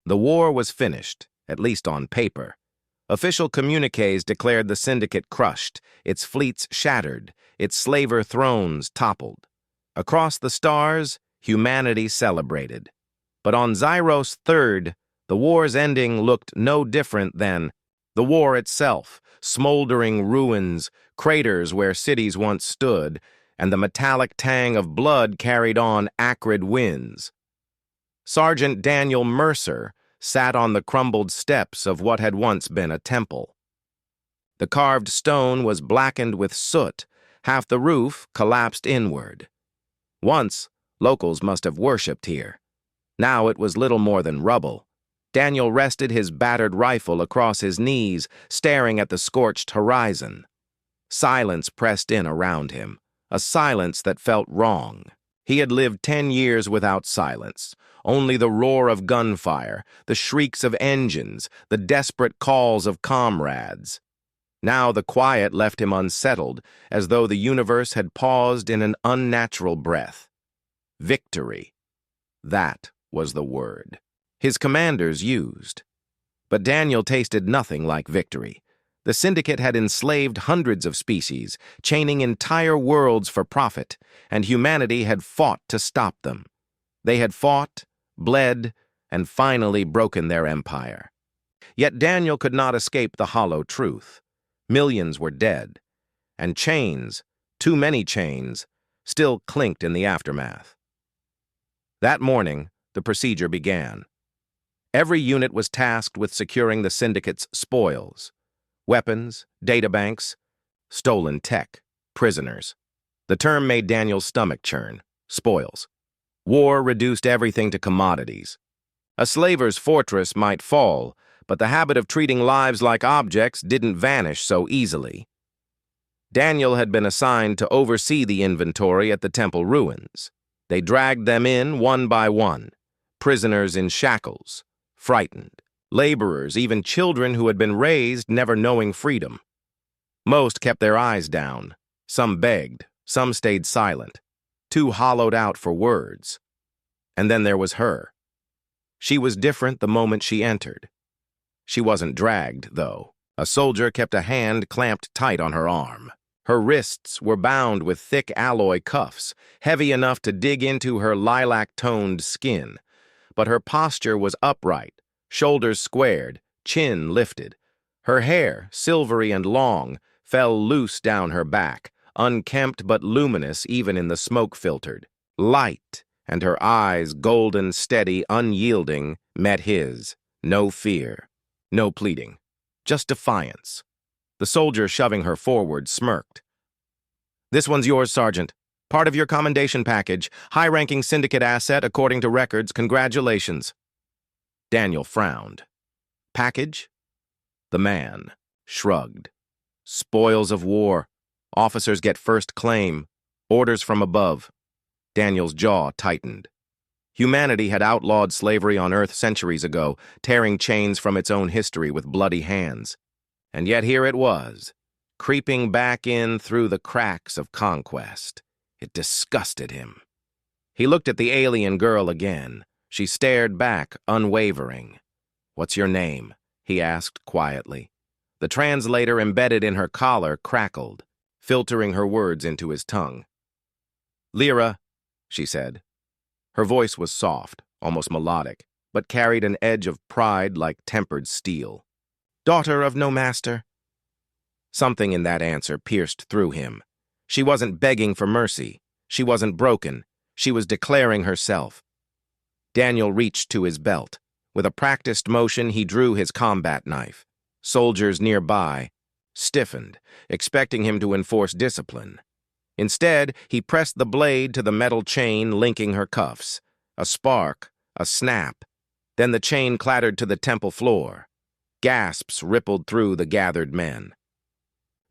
The war was finished, at least on paper. Official communiques declared the syndicate crushed, its fleets shattered, its slaver thrones toppled. Across the stars, humanity celebrated. But on Zyros 3rd, the war's ending looked no different than the war itself, smoldering ruins, craters where cities once stood, and the metallic tang of blood carried on acrid winds. Sergeant Daniel Mercer sat on the crumbled steps of what had once been a temple. The carved stone was blackened with soot, half the roof collapsed inward. Once, locals must have worshipped here. Now it was little more than rubble. Daniel rested his battered rifle across his knees, staring at the scorched horizon. Silence pressed in around him, a silence that felt wrong. He had lived 10 years without silence, only the roar of gunfire, the shrieks of engines, the desperate calls of comrades. Now the quiet left him unsettled, as though the universe had paused in an unnatural breath. Victory. That was the word his commanders used. But Daniel tasted nothing like victory. The syndicate had enslaved hundreds of species, chaining entire worlds for profit, and humanity had fought to stop them. They had fought, bled, and finally broken their empire. Yet Daniel could not escape the hollow truth. Millions were dead, and chains, too many chains, still clinked in the aftermath. That morning, the procedure began. Every unit was tasked with securing the syndicate's spoils: weapons, databanks, stolen tech, prisoners. The term made Daniel's stomach churn: spoils. War reduced everything to commodities. A slaver's fortress might fall, but the habit of treating lives like objects didn't vanish so easily. Daniel had been assigned to oversee the inventory at the temple ruins. They dragged them in one by one, prisoners in shackles, frightened, laborers, even children who had been raised never knowing freedom. Most kept their eyes down. Some begged, some stayed silent, too hollowed out for words. And then there was her. She was different the moment she entered. She wasn't dragged, though. A soldier kept a hand clamped tight on her arm. Her wrists were bound with thick alloy cuffs, heavy enough to dig into her lilac-toned skin. But her posture was upright, shoulders squared, chin lifted. Her hair, silvery and long, fell loose down her back, unkempt but luminous even in the smoke-filtered. Light, and her eyes, golden, steady, unyielding, met his. No fear, no pleading, just defiance. The soldier shoving her forward smirked. "This one's yours, Sergeant. Part of your commendation package. High-ranking syndicate asset according to records. Congratulations." Daniel frowned. Package? The man shrugged. Spoils of war. Officers get first claim. Orders from above. Daniel's jaw tightened. Humanity had outlawed slavery on Earth centuries ago, tearing chains from its own history with bloody hands. And yet here it was, creeping back in through the cracks of conquest. It disgusted him. He looked at the alien girl again. She stared back, unwavering. "What's your name?" he asked quietly. The translator embedded in her collar crackled, filtering her words into his tongue. "Lyra," she said. Her voice was soft, almost melodic, but carried an edge of pride like tempered steel. "Daughter of no master." Something in that answer pierced through him. She wasn't begging for mercy. She wasn't broken. She was declaring herself. Daniel reached to his belt. With a practiced motion, he drew his combat knife. Soldiers nearby stiffened, expecting him to enforce discipline. Instead, he pressed the blade to the metal chain linking her cuffs. A spark, a snap. Then the chain clattered to the temple floor. Gasps rippled through the gathered men.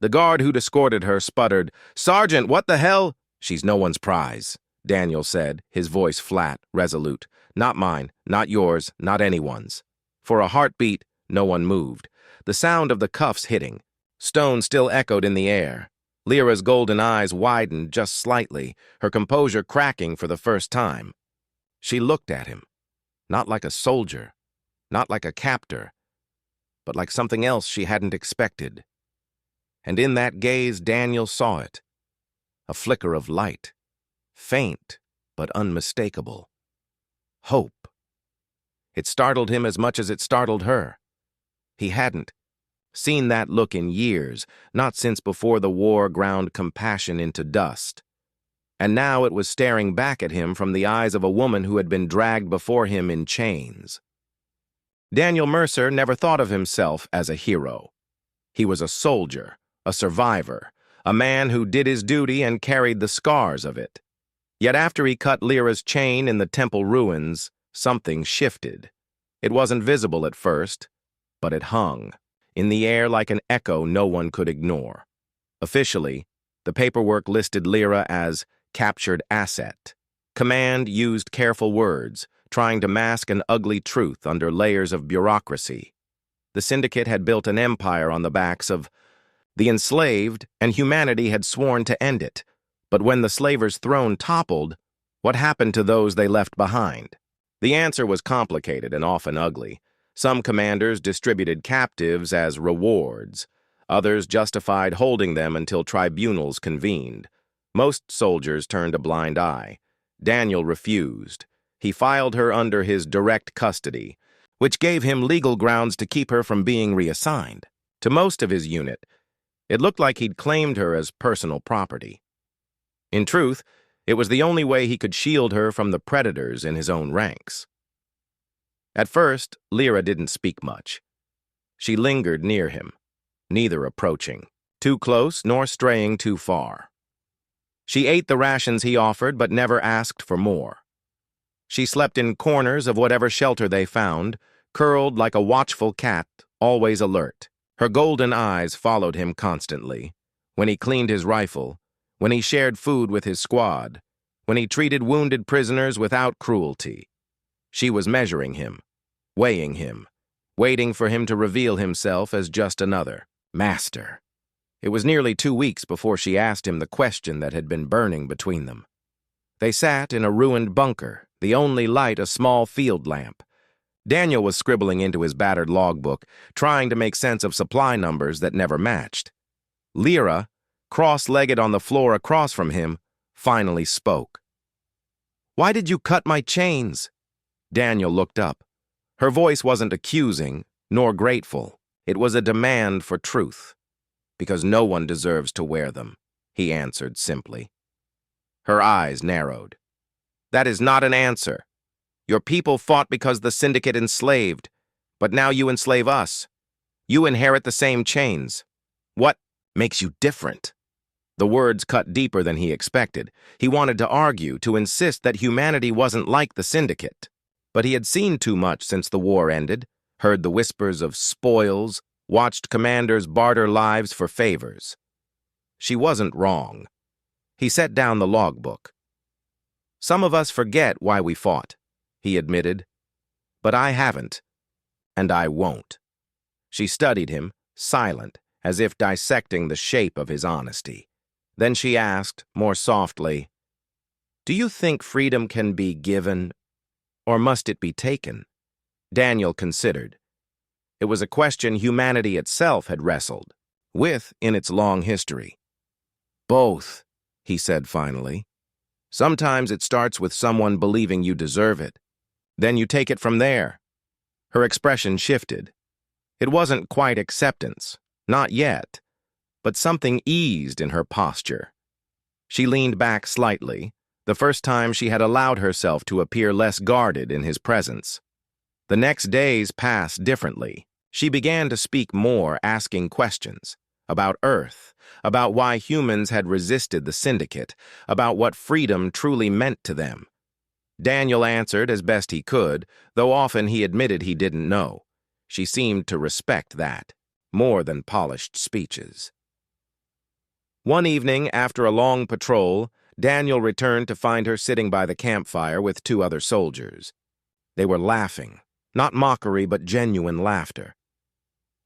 The guard who'd escorted her sputtered, "Sergeant, what the hell?" "She's no one's prize," Daniel said, his voice flat, resolute. "Not mine, not yours, not anyone's." For a heartbeat, no one moved. The sound of the cuffs hitting. Stone still echoed in the air. Lyra's golden eyes widened just slightly, her composure cracking for the first time. She looked at him, not like a soldier, not like a captor, but like something else she hadn't expected. And in that gaze, Daniel saw it, a flicker of light, faint but unmistakable. Hope. It startled him as much as it startled her. He hadn't seen that look in years, not since before the war ground compassion into dust. And now it was staring back at him from the eyes of a woman who had been dragged before him in chains. Daniel Mercer never thought of himself as a hero. He was a soldier, a survivor, a man who did his duty and carried the scars of it. Yet after he cut Lyra's chain in the temple ruins, something shifted. It wasn't visible at first, but it hung in the air like an echo no one could ignore. Officially, the paperwork listed Lyra as captured asset. Command used careful words, trying to mask an ugly truth under layers of bureaucracy. The syndicate had built an empire on the backs of the enslaved, and humanity had sworn to end it. But when the slavers' throne toppled, what happened to those they left behind? The answer was complicated and often ugly. Some commanders distributed captives as rewards. Others justified holding them until tribunals convened. Most soldiers turned a blind eye. Daniel refused. He filed her under his direct custody, which gave him legal grounds to keep her from being reassigned. To most of his unit, it looked like he'd claimed her as personal property. In truth, it was the only way he could shield her from the predators in his own ranks. At first, Lyra didn't speak much. She lingered near him, neither approaching too close nor straying too far. She ate the rations he offered but never asked for more. She slept in corners of whatever shelter they found, curled like a watchful cat, always alert. Her golden eyes followed him constantly. When he cleaned his rifle, when he shared food with his squad, when he treated wounded prisoners without cruelty. She was measuring him, weighing him, waiting for him to reveal himself as just another master. It was nearly 2 weeks before she asked him the question that had been burning between them. They sat in a ruined bunker, the only light a small field lamp. Daniel was scribbling into his battered logbook, trying to make sense of supply numbers that never matched. Lyra, cross-legged on the floor across from him, finally spoke. "Why did you cut my chains?" Daniel looked up. Her voice wasn't accusing, nor grateful. It was a demand for truth. "Because no one deserves to wear them," he answered simply. Her eyes narrowed. "That is not an answer. Your people fought because the syndicate enslaved, but now you enslave us. You inherit the same chains. What makes you different?" The words cut deeper than he expected. He wanted to argue, to insist that humanity wasn't like the syndicate. But he had seen too much since the war ended, heard the whispers of spoils, watched commanders barter lives for favors. She wasn't wrong. He set down the logbook. "Some of us forget why we fought," he admitted. "But I haven't, and I won't." She studied him, silent, as if dissecting the shape of his honesty. Then she asked, more softly, "Do you think freedom can be given, or must it be taken?" Daniel considered. It was a question humanity itself had wrestled with in its long history. "Both," he said finally. "Sometimes it starts with someone believing you deserve it. Then you take it from there." Her expression shifted. It wasn't quite acceptance, not yet, but something eased in her posture. She leaned back slightly, the first time she had allowed herself to appear less guarded in his presence. The next days passed differently. She began to speak more, asking questions about Earth, about why humans had resisted the syndicate, about what freedom truly meant to them. Daniel answered as best he could, though often he admitted he didn't know. She seemed to respect that, more than polished speeches. One evening, after a long patrol, Daniel returned to find her sitting by the campfire with 2 other soldiers. They were laughing, not mockery but genuine laughter.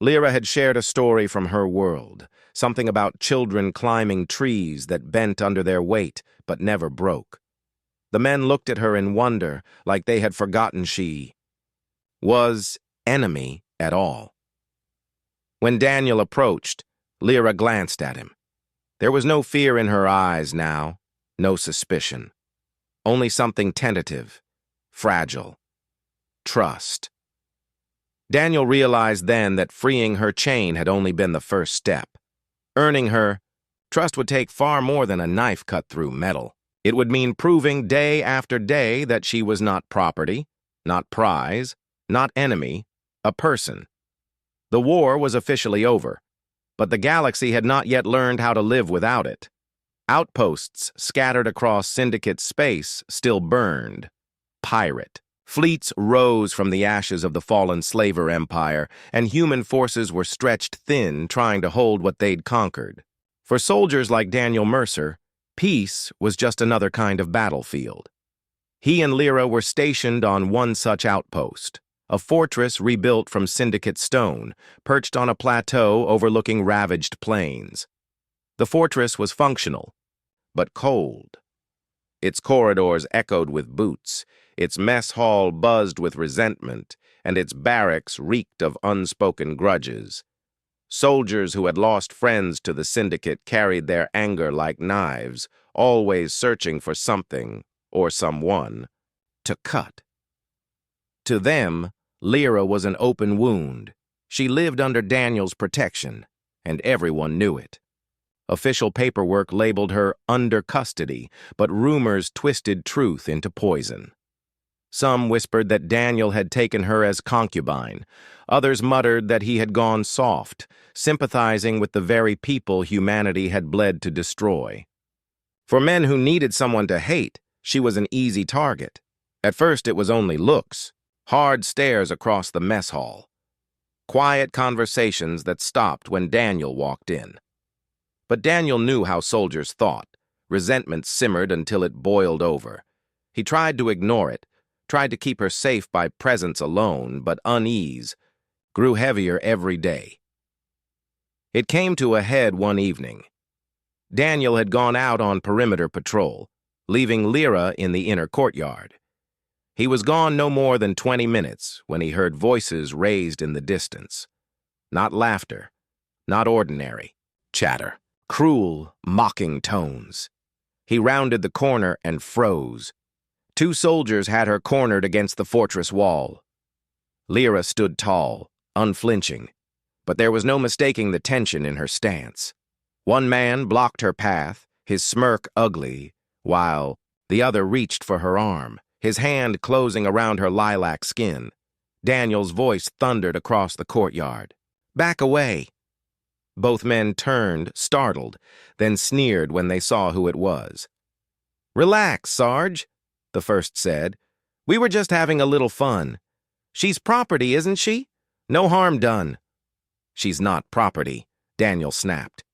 Lyra had shared a story from her world, something about children climbing trees that bent under their weight but never broke. The men looked at her in wonder, like they had forgotten she was enemy at all. When Daniel approached, Lyra glanced at him. There was no fear in her eyes now, no suspicion. Only something tentative, fragile. Trust. Daniel realized then that freeing her chain had only been the first step. Earning her, trust would take far more than a knife cut through metal. It would mean proving day after day that she was not property, not prize, not enemy, a person. The war was officially over, but the galaxy had not yet learned how to live without it. Outposts scattered across Syndicate space still burned. Pirate. Fleets rose from the ashes of the fallen slaver empire, and human forces were stretched thin trying to hold what they'd conquered. For soldiers like Daniel Mercer, peace was just another kind of battlefield. He and Lyra were stationed on one such outpost, a fortress rebuilt from Syndicate stone, perched on a plateau overlooking ravaged plains. The fortress was functional, but cold. Its corridors echoed with boots, its mess hall buzzed with resentment, and its barracks reeked of unspoken grudges. Soldiers who had lost friends to the Syndicate carried their anger like knives, always searching for something, or someone, to cut. To them, Lyra was an open wound. She lived under Daniel's protection, and everyone knew it. Official paperwork labeled her under custody, but rumors twisted truth into poison. Some whispered that Daniel had taken her as concubine. Others muttered that he had gone soft, sympathizing with the very people humanity had bled to destroy. For men who needed someone to hate, she was an easy target. At first it was only looks, hard stares across the mess hall, quiet conversations that stopped when Daniel walked in. But Daniel knew how soldiers thought. Resentment simmered until it boiled over. He tried to ignore it, tried to keep her safe by presence alone, but unease grew heavier every day. It came to a head one evening. Daniel had gone out on perimeter patrol, leaving Lyra in the inner courtyard. He was gone no more than 20 minutes when he heard voices raised in the distance. Not laughter, not ordinary, chatter, cruel, mocking tones. He rounded the corner and froze. 2 soldiers had her cornered against the fortress wall. Lyra stood tall, unflinching, but there was no mistaking the tension in her stance. One man blocked her path, his smirk ugly, while the other reached for her arm, his hand closing around her lilac skin. Daniel's voice thundered across the courtyard. "Back away!" Both men turned, startled, then sneered when they saw who it was. "Relax, Sarge," the first said. "We were just having a little fun. She's property, isn't she? No harm done." "She's not property," Daniel snapped,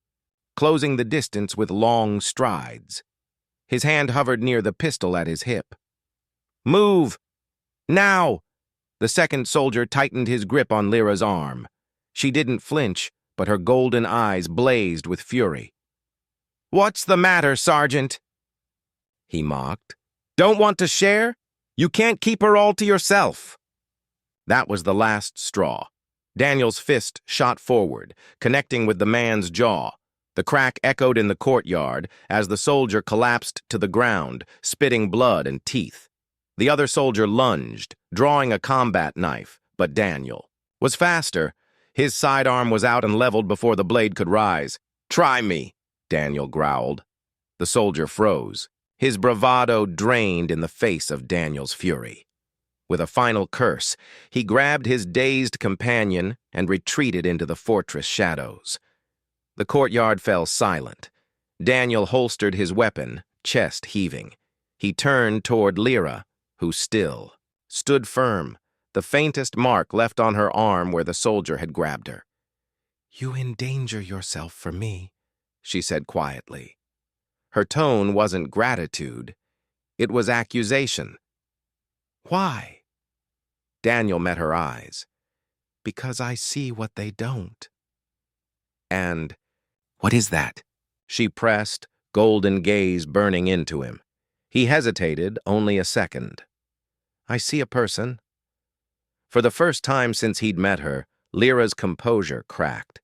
closing the distance with long strides. His hand hovered near the pistol at his hip. "Move! Now!" The second soldier tightened his grip on Lyra's arm. She didn't flinch, but her golden eyes blazed with fury. "What's the matter, Sergeant?" he mocked. "Don't want to share? You can't keep her all to yourself." That was the last straw. Daniel's fist shot forward, connecting with the man's jaw. The crack echoed in the courtyard as the soldier collapsed to the ground, spitting blood and teeth. The other soldier lunged, drawing a combat knife, but Daniel was faster. His sidearm was out and leveled before the blade could rise. "Try me," Daniel growled. The soldier froze, his bravado drained in the face of Daniel's fury. With a final curse, he grabbed his dazed companion and retreated into the fortress shadows. The courtyard fell silent. Daniel holstered his weapon, chest heaving. He turned toward Lyra, who still stood firm, the faintest mark left on her arm where the soldier had grabbed her. "You endanger yourself for me," she said quietly. Her tone wasn't gratitude. It was accusation. "Why?" Daniel met her eyes. "Because I see what they don't." "And what is that?" she pressed, golden gaze burning into him. He hesitated only a second. "I see a person. For the first time since he'd met her, Lyra's composure cracked.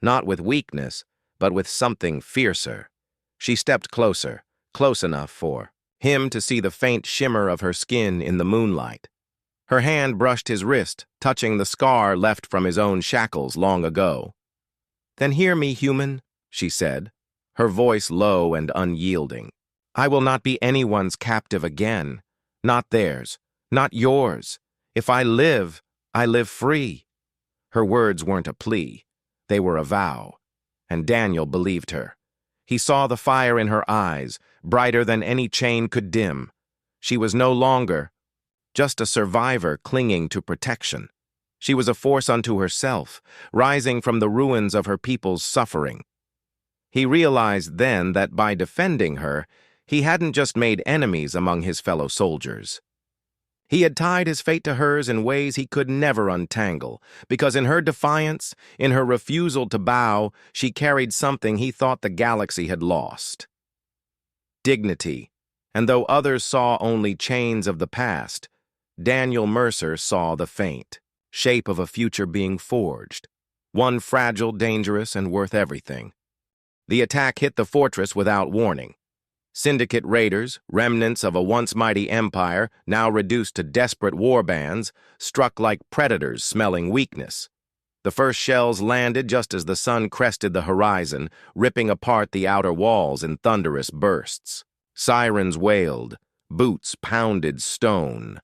Not with weakness, but with something fiercer. She stepped closer, close enough for him to see the faint shimmer of her skin in the moonlight. Her hand brushed his wrist, touching the scar left from his own shackles long ago. "Then hear me, human," she said, her voice low and unyielding. "I will not be anyone's captive again. Not theirs, not yours. If I live free." Her words weren't a plea. They were a vow. And Daniel believed her. He saw the fire in her eyes, brighter than any chain could dim. She was no longer just a survivor clinging to protection. She was a force unto herself, rising from the ruins of her people's suffering. He realized then that by defending her, he hadn't just made enemies among his fellow soldiers. He had tied his fate to hers in ways he could never untangle, because in her defiance, in her refusal to bow, she carried something he thought the galaxy had lost. Dignity, and though others saw only chains of the past, Daniel Mercer saw the faint shape of a future being forged, one fragile, dangerous, and worth everything. The attack hit the fortress without warning. Syndicate raiders, remnants of a once mighty empire, now reduced to desperate war bands, struck like predators smelling weakness. The first shells landed just as the sun crested the horizon, ripping apart the outer walls in thunderous bursts. Sirens wailed, boots pounded stone,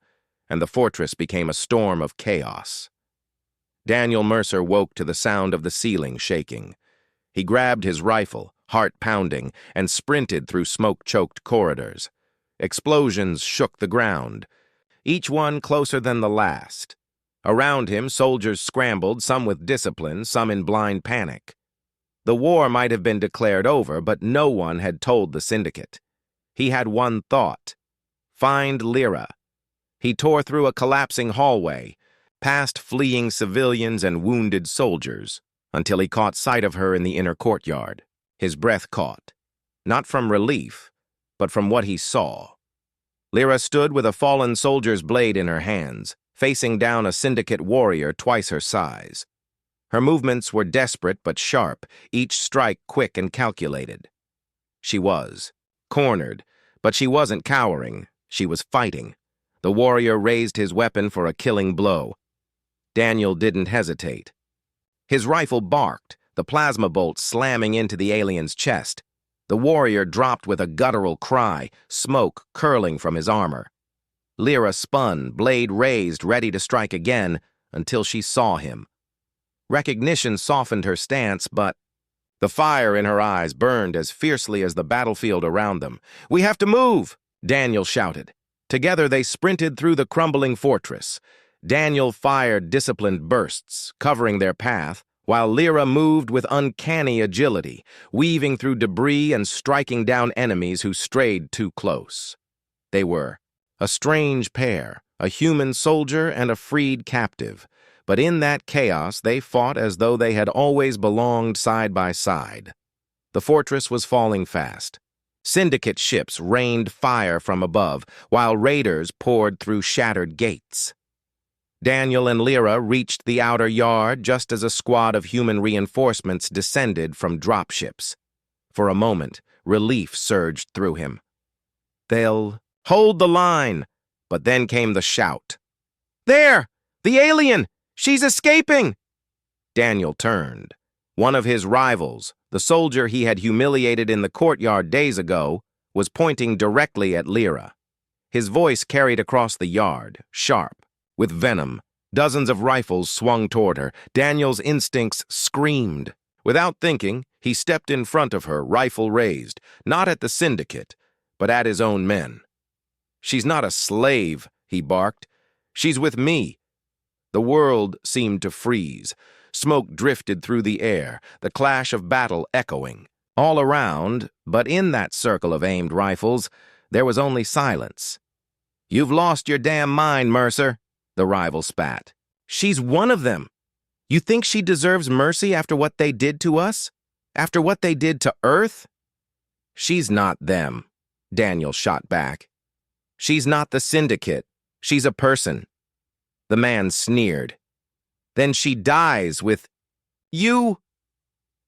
and the fortress became a storm of chaos. Daniel Mercer woke to the sound of the ceiling shaking. He grabbed his rifle, heart pounding, and sprinted through smoke-choked corridors. Explosions shook the ground, each one closer than the last. Around him, soldiers scrambled, some with discipline, some in blind panic. The war might have been declared over, but no one had told the Syndicate. He had one thought: find Lyra. He tore through a collapsing hallway, past fleeing civilians and wounded soldiers, until he caught sight of her in the inner courtyard. His breath caught, not from relief, but from what he saw. Lyra stood with a fallen soldier's blade in her hands, facing down a Syndicate warrior twice her size. Her movements were desperate but sharp, each strike quick and calculated. She was cornered, but she wasn't cowering. She was fighting. The warrior raised his weapon for a killing blow. Daniel didn't hesitate. His rifle barked, the plasma bolt slamming into the alien's chest. The warrior dropped with a guttural cry, smoke curling from his armor. Lyra spun, blade raised, ready to strike again, until she saw him. Recognition softened her stance, but the fire in her eyes burned as fiercely as the battlefield around them. "We have to move!" Daniel shouted. Together they sprinted through the crumbling fortress. Daniel fired disciplined bursts, covering their path, while Lyra moved with uncanny agility, weaving through debris and striking down enemies who strayed too close. They were a strange pair, a human soldier and a freed captive, but in that chaos they fought as though they had always belonged side by side. The fortress was falling fast. Syndicate ships rained fire from above, while raiders poured through shattered gates. Daniel and Lyra reached the outer yard just as a squad of human reinforcements descended from dropships. For a moment, relief surged through him. "They'll hold the line!" But then came the shout. "There! The alien! She's escaping!" Daniel turned. One of his rivals, the soldier he had humiliated in the courtyard days ago, was pointing directly at Lyra. His voice carried across the yard, sharp, with venom. Dozens of rifles swung toward her. Daniel's instincts screamed. Without thinking, he stepped in front of her, rifle raised, not at the Syndicate, but at his own men. "She's not a slave," he barked. "She's with me." The world seemed to freeze. Smoke drifted through the air, the clash of battle echoing. All around, but in that circle of aimed rifles, there was only silence. "You've lost your damn mind, Mercer," the rival spat. "She's one of them. You think she deserves mercy after what they did to us? After what they did to Earth?" "She's not them," Daniel shot back. "She's not the Syndicate. She's a person." The man sneered. Then she dies with, "You?"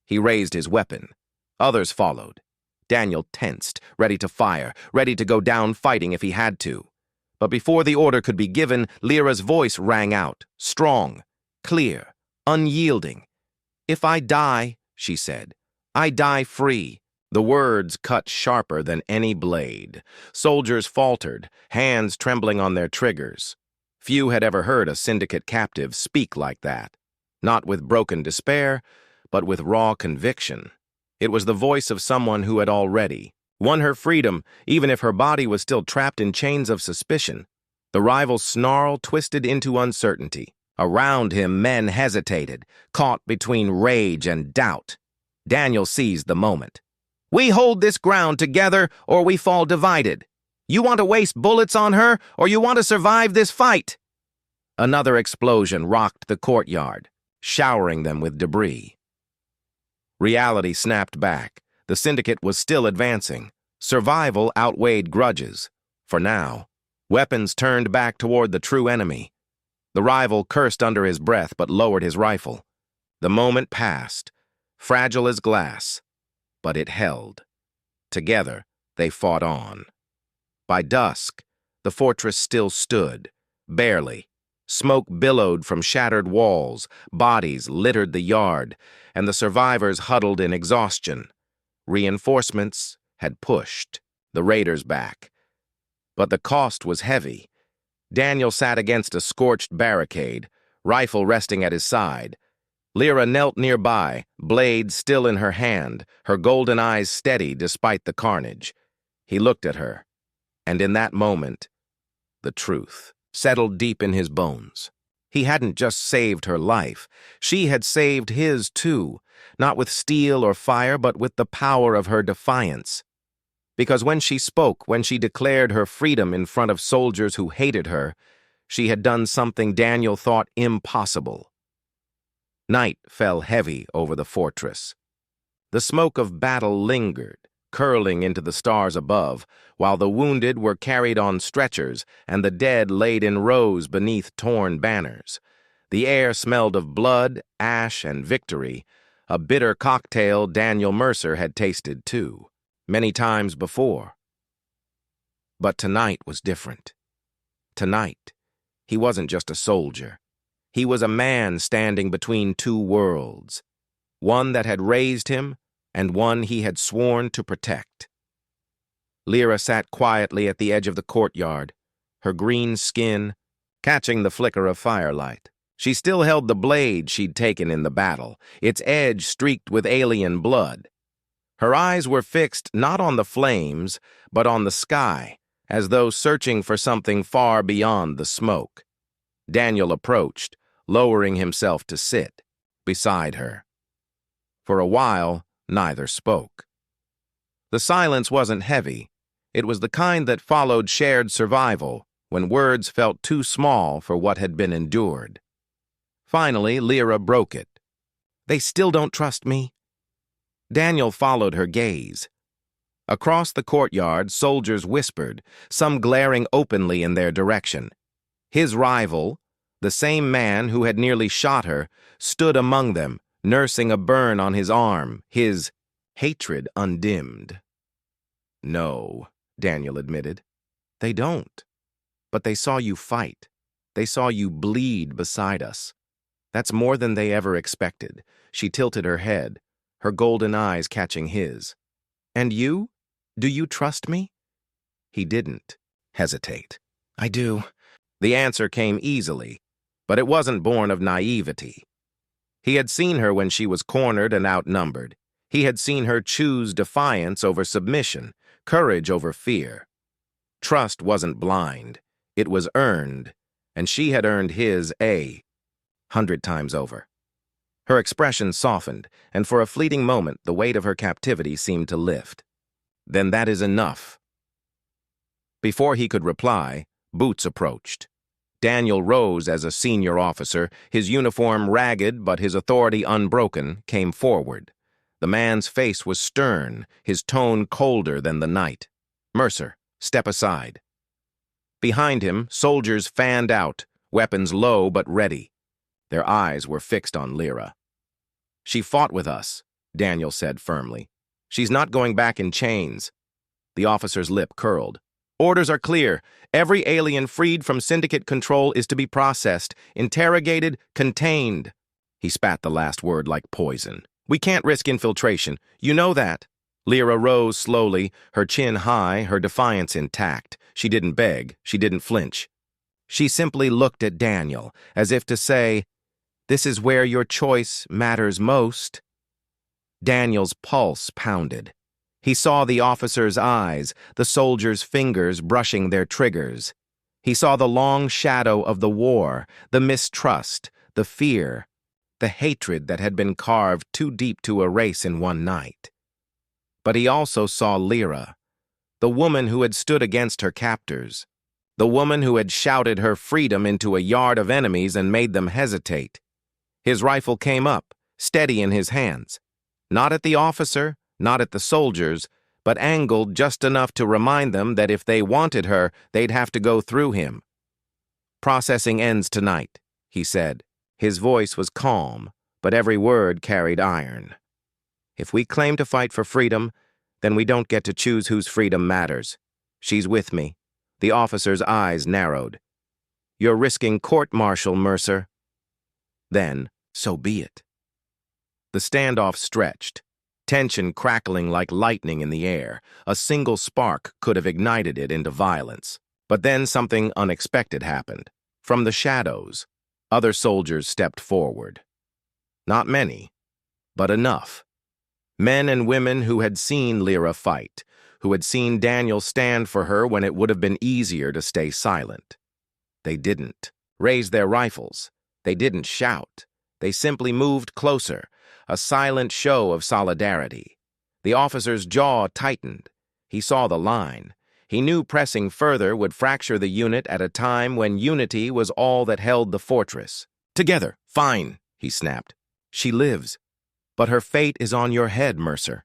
He raised his weapon. Others followed. Daniel tensed, ready to fire, ready to go down fighting if he had to. But before the order could be given, Lyra's voice rang out, strong, clear, unyielding. "If I die," she said, "I die free." The words cut sharper than any blade. Soldiers faltered, hands trembling on their triggers. Few had ever heard a syndicate captive speak like that. Not with broken despair, but with raw conviction. It was the voice of someone who had already won her freedom, even if her body was still trapped in chains of suspicion. The rival's snarl twisted into uncertainty. Around him, men hesitated, caught between rage and doubt. Daniel seized the moment. "We hold this ground together, or we fall divided. You want to waste bullets on her, or you want to survive this fight?" Another explosion rocked the courtyard, showering them with debris. Reality snapped back. The syndicate was still advancing. Survival outweighed grudges. For now, weapons turned back toward the true enemy. The rival cursed under his breath but lowered his rifle. The moment passed, fragile as glass, but it held. Together, they fought on. By dusk, the fortress still stood, barely. Smoke billowed from shattered walls, bodies littered the yard, and the survivors huddled in exhaustion. Reinforcements had pushed the raiders back. But the cost was heavy. Daniel sat against a scorched barricade, rifle resting at his side. Lyra knelt nearby, blade still in her hand, her golden eyes steady despite the carnage. He looked at her, and in that moment, the truth settled deep in his bones. He hadn't just saved her life. She had saved his, too, not with steel or fire, but with the power of her defiance. Because when she spoke, when she declared her freedom in front of soldiers who hated her, she had done something Daniel thought impossible. Night fell heavy over the fortress. The smoke of battle lingered, curling into the stars above, while the wounded were carried on stretchers and the dead laid in rows beneath torn banners. The air smelled of blood, ash, and victory, a bitter cocktail Daniel Mercer had tasted too, many times before. But tonight was different. Tonight, he wasn't just a soldier. He was a man standing between two worlds, one that had raised him and one he had sworn to protect. Lyra sat quietly at the edge of the courtyard, her green skin catching the flicker of firelight. She still held the blade she'd taken in the battle, its edge streaked with alien blood. Her eyes were fixed not on the flames, but on the sky, as though searching for something far beyond the smoke. Daniel approached, lowering himself to sit beside her. For a while, neither spoke. The silence wasn't heavy. It was the kind that followed shared survival, when words felt too small for what had been endured. Finally, Lyra broke it. "They still don't trust me." Daniel followed her gaze. Across the courtyard, soldiers whispered, some glaring openly in their direction. His rival, the same man who had nearly shot her, stood among them, nursing a burn on his arm, his hatred undimmed. "No," Daniel admitted. "They don't. But they saw you fight. They saw you bleed beside us. That's more than they ever expected." She tilted her head, her golden eyes catching his. "And you? Do you trust me?" He didn't hesitate. "I do." The answer came easily, but it wasn't born of naivety. He had seen her when she was cornered and outnumbered. He had seen her choose defiance over submission, courage over fear. Trust wasn't blind. It was earned, and she had earned his 100 times over. Her expression softened, and for a fleeting moment the weight of her captivity seemed to lift. "Then that is enough." Before he could reply, Boots approached. Daniel rose as a senior officer, his uniform ragged but his authority unbroken, came forward. The man's face was stern, his tone colder than the night. "Mercer, step aside." Behind him, soldiers fanned out, weapons low but ready. Their eyes were fixed on Lyra. "She fought with us," Daniel said firmly. "She's not going back in chains." The officer's lip curled. "Orders are clear. Every alien freed from syndicate control is to be processed, interrogated, contained." He spat the last word like poison. "We can't risk infiltration. You know that." Lyra rose slowly, her chin high, her defiance intact. She didn't beg. She didn't flinch. She simply looked at Daniel, as if to say, "This is where your choice matters most." Daniel's pulse pounded. He saw the officer's eyes, the soldier's fingers brushing their triggers. He saw the long shadow of the war, the mistrust, the fear, the hatred that had been carved too deep to erase in one night. But he also saw Lyra, the woman who had stood against her captors, the woman who had shouted her freedom into a yard of enemies and made them hesitate. His rifle came up, steady in his hands, not at the officer, not at the soldiers, but angled just enough to remind them that if they wanted her, they'd have to go through him. "Processing ends tonight," he said. His voice was calm, but every word carried iron. "If we claim to fight for freedom, then we don't get to choose whose freedom matters. She's with me." The officer's eyes narrowed. "You're risking court-martial, Mercer." "Then, so be it." The standoff stretched, tension crackling like lightning in the air. A single spark could have ignited it into violence. But then something unexpected happened. From the shadows, other soldiers stepped forward. Not many, but enough. Men and women who had seen Lyra fight, who had seen Daniel stand for her when it would have been easier to stay silent. They didn't raise their rifles. They didn't shout. They simply moved closer, a silent show of solidarity. The officer's jaw tightened. He saw the line. He knew pressing further would fracture the unit at a time when unity was all that held the fortress. "Together, fine," he snapped. "She lives. But her fate is on your head, Mercer."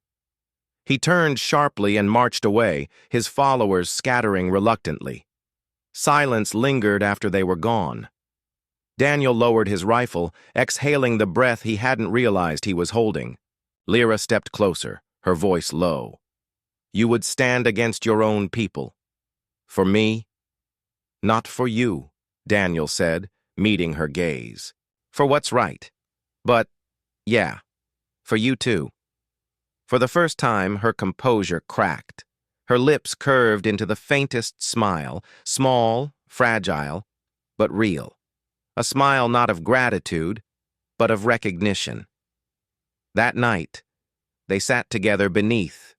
He turned sharply and marched away, his followers scattering reluctantly. Silence lingered after they were gone. Daniel lowered his rifle, exhaling the breath he hadn't realized he was holding. Lyra stepped closer, her voice low. "You would stand against your own people. For me?" "Not for you," Daniel said, meeting her gaze. "For what's right. But, yeah, for you too." For the first time, her composure cracked. Her lips curved into the faintest smile, small, fragile, but real. A smile not of gratitude, but of recognition. That night, they sat together beneath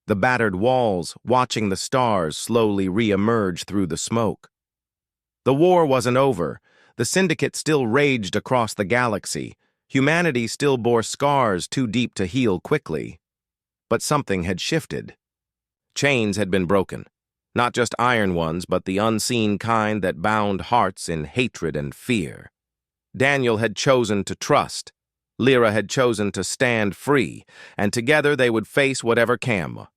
the battered walls, watching the stars slowly re-emerge through the smoke. The war wasn't over. The Syndicate still raged across the galaxy. Humanity still bore scars too deep to heal quickly. But something had shifted. Chains had been broken. Not just iron ones, but the unseen kind that bound hearts in hatred and fear. Daniel had chosen to trust. Lyra had chosen to stand free, and together they would face whatever came.